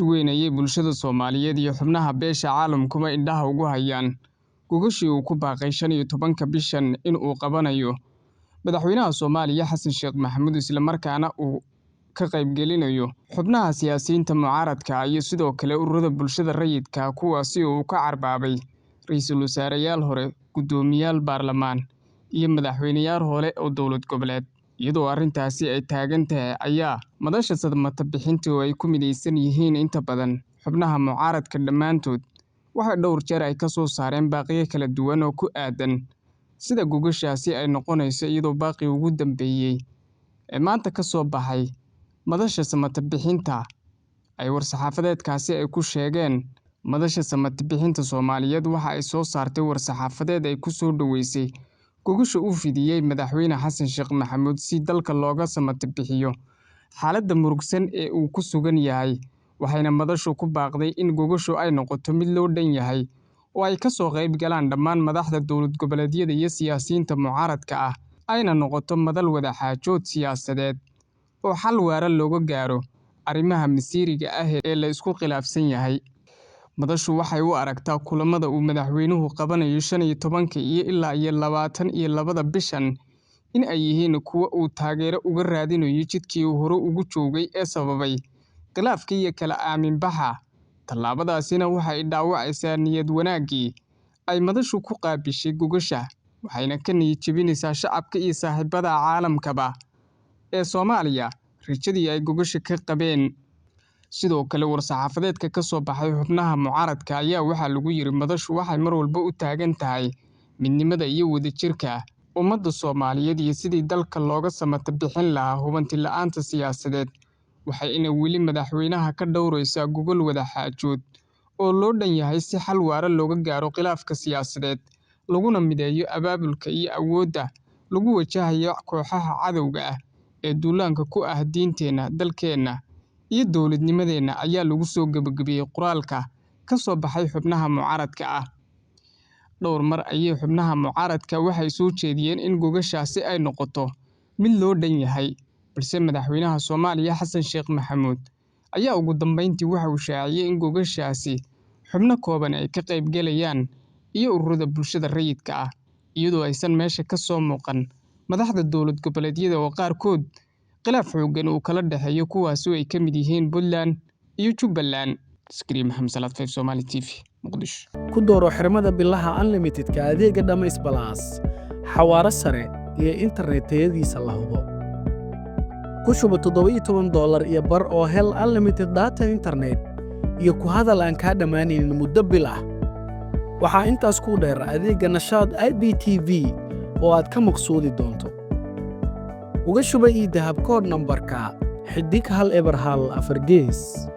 si weyn ayay bulshada Soomaaliyeed iyo xubnaha beesha caalamkuba indhaha ugu hayaan gogashii uu ku baaqay 15 bishan in uu qabanayo madaxweynaha Soomaaliya Xasan Sheekh Maxamuud isla markaana uu ka qaybgelinayo xubnaha siyaasiyiinta mucaaradka iyo sidoo kale ururada bulshada rayidka kuwaasi oo uu ka carbaabay ra'iisul wasaareyaal hore, gudoomiyaal baarlamaan iyo madaxweynayaal hore oo dowlad goboleed. iyadoo arrintaasi ay taagan tahay ayaa madasha sadmata bixinta oo ay ku midaysan yihiin inta badan xubnaha mucaaradka dhammaantood waxa dhowr jeer ay ka soo saareen baaqiyo kala duwan oo ku aadan sida gogashaasi ay noqonayso iyadoo baaqi ugu dambeeyay ee maanta ka soo baxay madasha samata bixinta ay war-saxaafadeedkaasi ay ku sheegeen. madasha samata bixinta Soomaaliyeed waxa ay soo saartay war-saxaafadeed ay ku soo dhaweysay gogasha uu fidiyay madaxweyne Xasan Sheekh Maxamuud si dalka looga samata bixiyo xaaladda murugsan ee uu ku sugan yahay. waxayna madashu ku baaqday in gogashu ay noqoto mid loo dhan yahay oo ay ka soo qayb galaan dhammaan madaxda dowlad goboleedyada iyo siyaasiyiinta mucaaradka ah, ayna noqoto madal wada xaajood siyaasadeed oo xal waara looga gaaro arrimaha masiiriga ah ee la isku khilaafsan yahay. madashu waxay u aragtaa kulamada uu madaxweynuhu qabanayo 15 iyo ilaa 22 bishan in ay yihiin kuwa uu taageero uga raadinayo jidkii uu hore ugu joogay ee sababay khilaafka iyo kala aamin baxa. tallaabadaasina waxay dhaawacaysaa niyad wanaaggii ay madashu ku qaabishay gogasha, waxayna ka niyad jebinaysaa shacabka iyo saaxiibada caalamkaba ee Soomaaliya rajadii ay gogasha ka qabeen. sidoo kale war-saxaafadeedka ka soo baxay xubnaha mucaaradka ayaa waxaa lagu yiri madashu waxay mar walba u taagan tahay midnimada iyo wadajirka ummadda Soomaaliyeed iyo sidii dalka looga samata bixin lahaa hubanti la'aanta siyaasadeed. waxayna weli madaxweynaha ka dhowraysaa gogol wada xaajood oo loo dhan yahay si xal waara looga gaaro khilaafka siyaasadeed, laguna mideeyo abaabulka iyo awoodda lagu wajahayo kooxaha cadowga ah ee duulaanka ku ah diinteena, dalkeena iyo dowladnimadeena ayaa lagu soo gabagabiyay qoraalka ka soo baxay xubnaha mucaaradka ah. dhowr mar ayay xubnaha mucaaradka waxay soo jeediyeen in gogashaasi ay noqoto mid loo dhan yahay, balse madaxweynaha Soomaaliya Xasan Sheekh Maxamuud ayaa ugu dambeyntii waxa uu shaaciyay in gogashaasi xubno kooban ay ka qayb galayaan iyo ururada bulshada rayidka ah, iyadoo aysan meesha ka soo muuqan madaxda dowlad goboleedyada oo qaarkood khilaaf xooggan uu kala dhaxeeyo kuwaas oo ay ka mid yihiin Puntland iyo Jubbaland. Screen Hamsalad 5 Somali TV Muqdisho. ku dooro xirmada billaha unlimited-ka adeega Dhamays Plus xawaare sare iyo internet tayadiisa la hubo. ku shuba $17 iyo bar oo hel unlimited data internet iyo ku hadal aan ka dhammaanaynin muddo bil ah. waxaa intaas ku dheer adeega Nashaad IPTV oo aad ka maqsuudi doonto. uga shuba ii dahab kood nambarka xidig hal eber hal 4 gees.